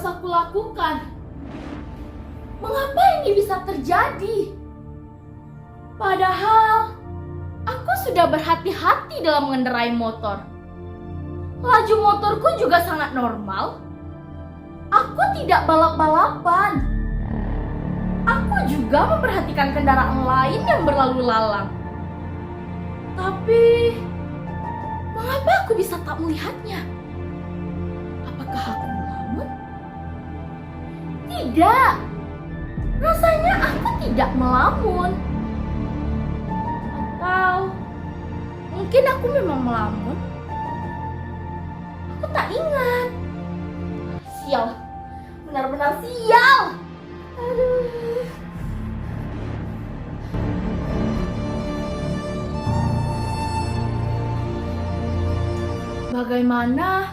harus aku lakukan? Mengapa ini bisa terjadi? Padahal aku sudah berhati-hati dalam mengendarai motor. Laju motorku juga sangat normal. Aku tidak balap-balapan. Aku juga memperhatikan kendaraan lain yang berlalu lalang. Tapi mengapa aku bisa tak melihatnya? Apakah aku melamun? Tidak. Rasanya aku tidak melamun. Atau mungkin aku memang melamun. Aku tak ingat. Sial. Benar-benar sial. Aduh. Bagaimana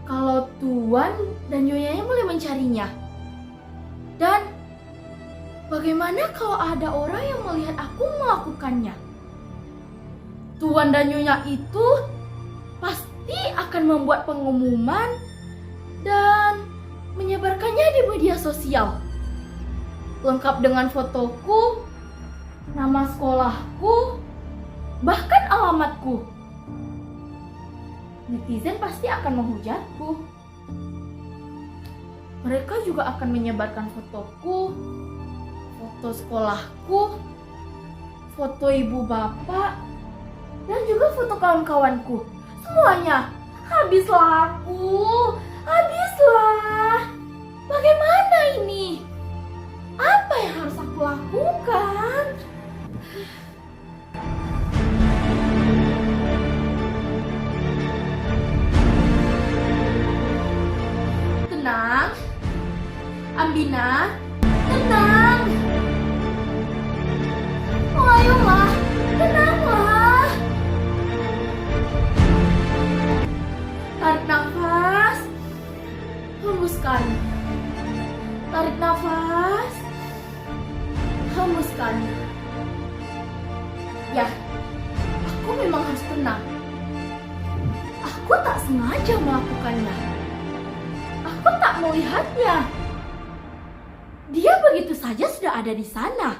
kalau Tuan dan Nyonyanya mulai mencarinya? Dan bagaimana kalau ada orang yang melihat aku melakukannya? Tuan dan Nyonya itu pasti akan membuat pengumuman dan menyebarkannya di media sosial. Lengkap dengan fotoku, nama sekolahku, bahkan alamatku. Netizen pasti akan menghujatku. Mereka juga akan menyebarkan fotoku, foto sekolahku, foto ibu bapak, dan juga foto kawan-kawanku. Semuanya. Habislah aku. Habislah. Bagaimana ini? Apa yang harus aku lakukan? Tenang, Ambina, tenang. Oh, ayolah, tenanglah. Tarik nafas, hembuskan. Tarik nafas, hembuskan. Ya, aku memang harus tenang. Aku tak sengaja melakukannya. Aku tak melihatnya. Dia begitu saja sudah ada di sana.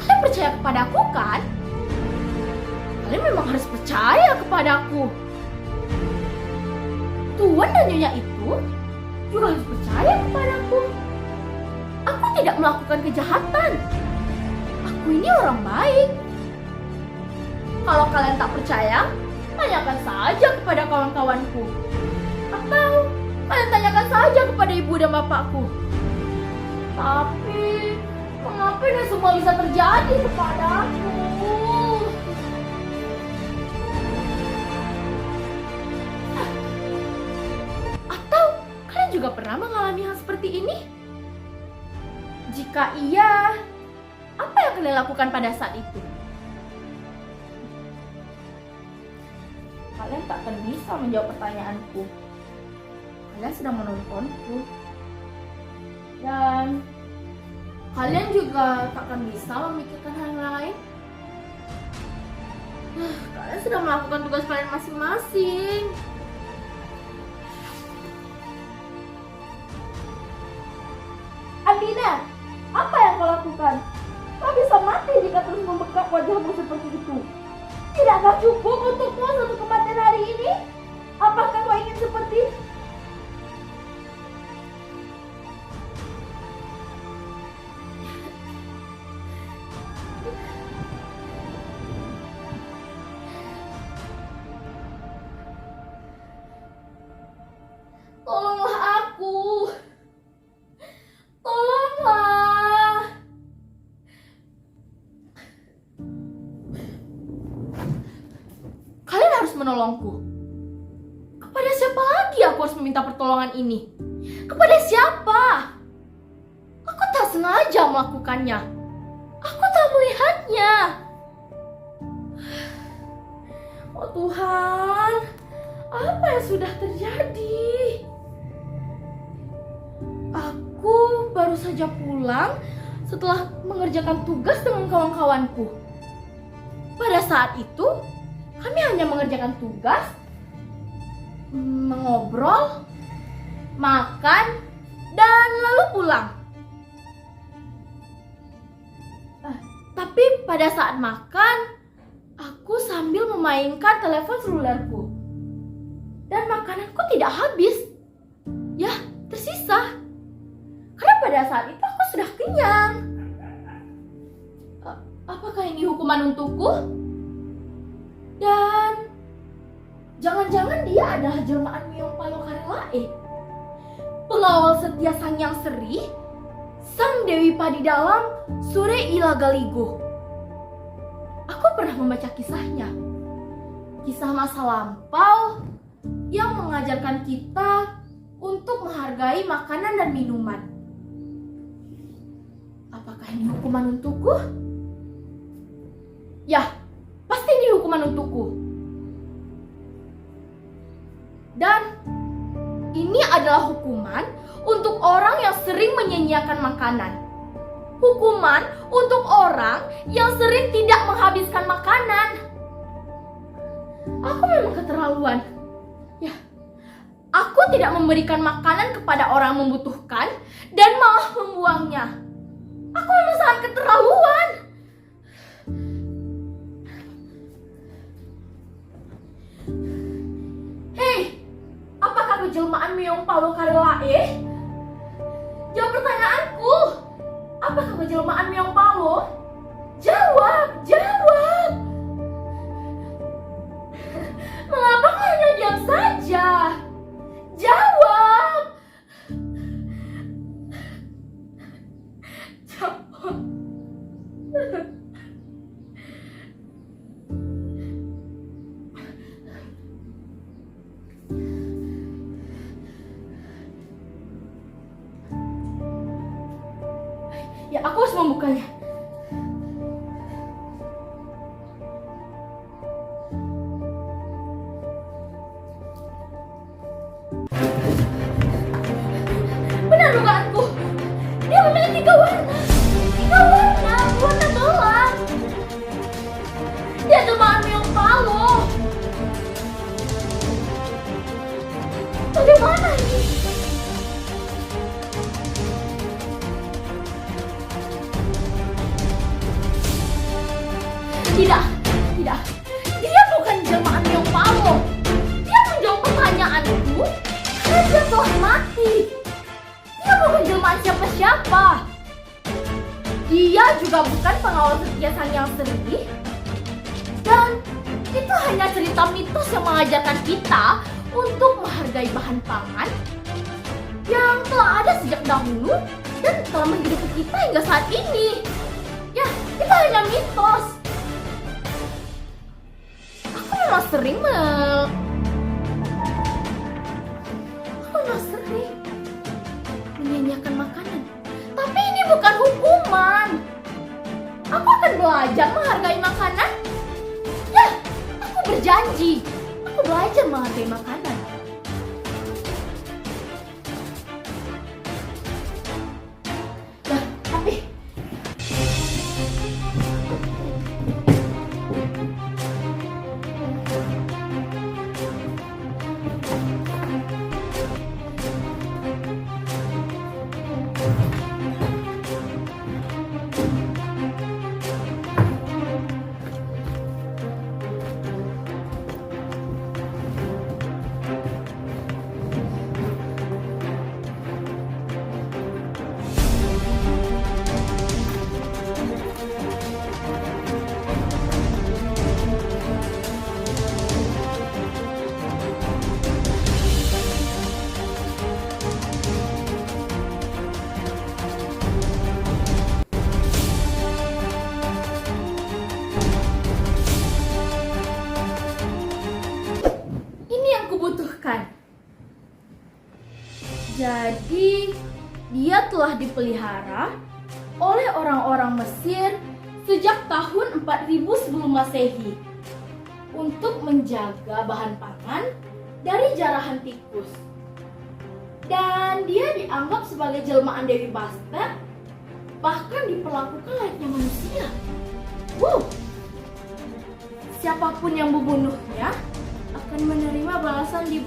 Kalian percaya kepadaku kan? Kalian memang harus percaya kepadaku. Tuan dan Nyonya itu juga harus percaya kepadaku. Aku tidak melakukan kejahatan. Aku ini orang baik. Kalau kalian tak percaya, tanyakan saja kepada kawan-kawanku. Atau kalian tanyakan saja kepada ibu dan bapakku. Tapi mengapa ini semua bisa terjadi kepadaku? Atau kalian juga pernah mengalami hal seperti ini? Jika iya, apa yang kalian lakukan pada saat itu? Kalian tak akan bisa menjawab pertanyaanku. Kalian sedang menontonku. Dan kalian juga tak akan bisa memikirkan hal yang lain. Kalian sedang melakukan tugas kalian masing-masing. Ambina, apa yang kau lakukan? Kau bisa mati jika terus membekap wajahmu seperti itu. Tidakkah cukup untukmu satu kematian hari ini? Apakah kau ingin seperti tolonglah aku. Tolonglah. Kalian harus menolongku. Kepada siapa lagi aku harus meminta pertolongan ini? Kepada siapa? Aku tak sengaja melakukannya. Aku tak melihatnya. Oh Tuhan, apa yang sudah terjadi? Aku baru saja pulang setelah mengerjakan tugas dengan kawan-kawanku. Pada saat itu, kami hanya mengerjakan tugas mengobrol, makan, dan lalu pulang. Tapi pada saat makan, aku sambil memainkan telepon selulerku. Dan makananku tidak habis. Ya, tersisa. Karena pada saat itu aku sudah kenyang. Apakah ini hukuman untukku? Dan jangan-jangan dia adalah jelmaan Meong Palokarelae, pengawal setia Sang Hyang Seri, Sang Dewi Padi dalam Sure Ilagaligo. Aku pernah membaca kisahnya. Kisah masa lampau yang mengajarkan kita untuk menghargai makanan dan minuman. Apakah ini hukuman untukku? Ya, pasti ini hukuman untukku. Dan ini adalah hukuman untuk orang yang sering menyia-nyiakan makanan. Hukuman untuk orang yang sering tidak menghabiskan makanan. Aku memang keterlaluan. Ya, aku tidak memberikan makanan kepada orang yang membutuhkan dan malah membuangnya. Aku memang sangat keterlaluan. Hei, apakah kejelmaan Meong Palokarelae? Jawab pertanyaanku. Apakah kejelmaan Meong Palo? Jawab, jawab. Mengapa kau hanya diam saja? Jawab. Jawab. Ya, aku harus membukanya. Benar dugaanku. Dia memiliki 3 warna. 3 warna, warna gelap. Dia jelmaan Meong Palo. Bagaimana ini? Tidak, tidak. Dia bukan jelmaan Meong Palo. Dia menjawab pertanyaanku karena dia telah mati. Dia bukan jelmaan siapa-siapa. Dia juga bukan pengawal setia Sang Hyang Seri. Dan itu hanya cerita mitos yang mengajarkan kita untuk menghargai bahan pangan yang telah ada sejak dahulu dan telah menghidupi kita hingga saat ini. Ya, itu hanya mitos. Aku memang sering menyia-nyiakan makanan. Tapi ini bukan hukuman. Aku akan belajar menghargai makanan. Ya, aku berjanji. Aku belajar menghargai makanan. Nah, tapi jadi dia telah dipelihara oleh orang-orang Mesir sejak tahun 4000 sebelum Masehi untuk menjaga bahan pangan dari jarahan tikus. Dan dia dianggap sebagai jelmaan Dewi Bastet, bahkan diperlakukan layaknya manusia. Wow. Siapapun yang membunuhnya akan menerima balasan di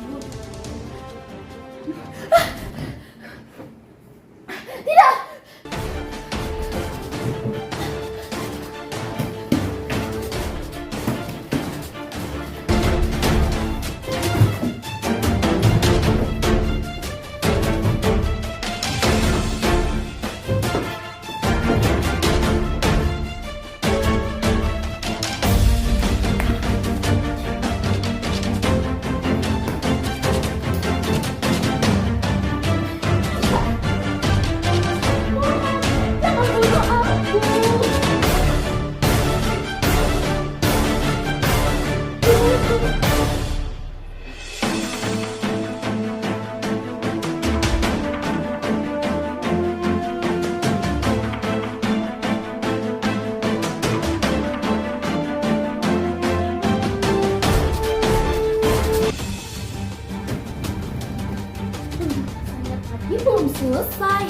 selesai.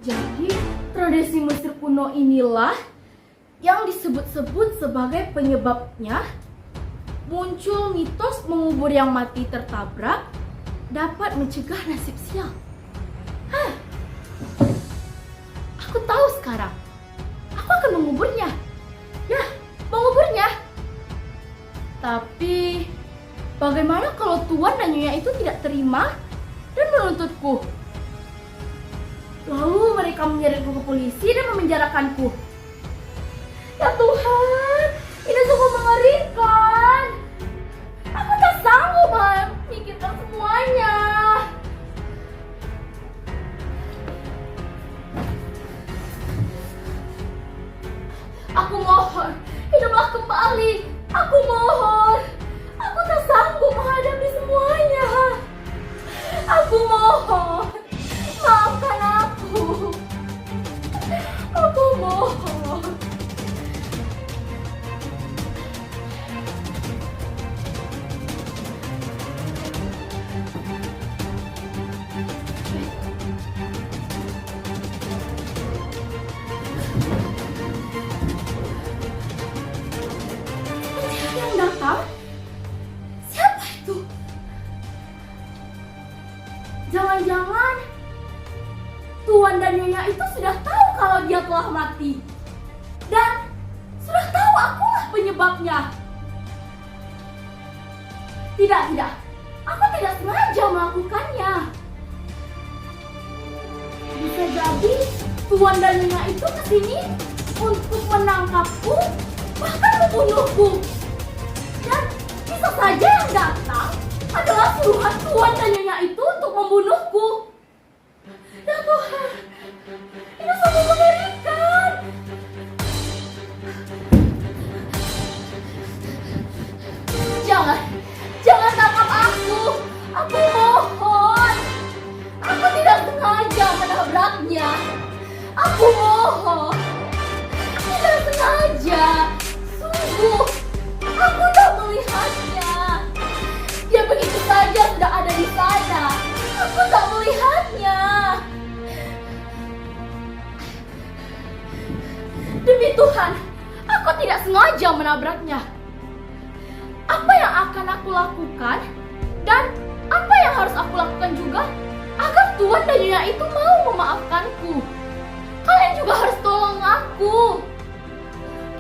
Jadi, tradisi Mesir kuno inilah yang disebut-sebut sebagai penyebabnya muncul mitos mengubur yang mati tertabrak dapat mencegah nasib sial. Aku tahu sekarang. Aku akan menguburnya. Ya, menguburnya. Tapi, bagaimana kalau Tuan dan Nyonya itu tidak terima dan menuntutku? Lalu mereka menyeretku ke polisi dan memenjarakanku. Ya Tuhan, ini sungguh mengerikan. Aku tak sanggup memikirkan semuanya. Aku mohon, hiduplah kembali. Aku mohon. Aku tak sanggup menghadapi semuanya. Aku mohon, maafkan aku. Aku mohon. Yang datang? Siapa itu? Jangan-jangan Tuan dan Nyonya itu sudah tahu kalau dia telah mati. Dan sudah tahu akulah penyebabnya. Tidak. Aku tidak sengaja melakukannya. Bisa jadi Tuan dan Nyonya itu kesini untuk menangkapku, bahkan membunuhku. Dan bisa saja yang datang adalah suruhan Tuan dan Nyonya itu untuk membunuhku. Ya Tuhan, ini sungguh mengerikan. Jangan tangkap aku. Aku mohon. Aku tidak sengaja menabraknya. Aku mohon. Tidak sengaja. Sungguh. Aku tak melihatnya. Dia begitu saja sudah ada di sana. Aku tak melihatnya. Demi Tuhan, aku tidak sengaja menabraknya. Apa yang akan aku lakukan dan apa yang harus aku lakukan juga agar Tuan dan Nyonya itu mau memaafkanku? Kalian juga harus tolong aku.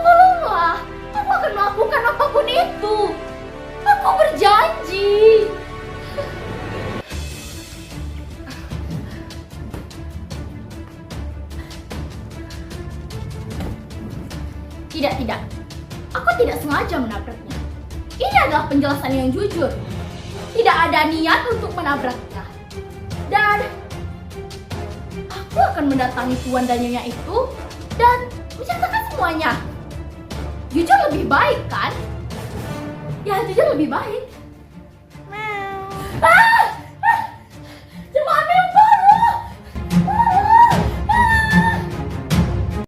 Tolonglah. Aku akan melakukan apapun itu. Aku berjanji. Tidak. Aku tidak sengaja menabraknya. Ini adalah penjelasan yang jujur. Tidak ada niat untuk menabraknya. Dan aku akan mendatangi Tuan dan Nyonya itu dan menceritakan semuanya. Jujur lebih baik kan? Ya, jujur lebih baik.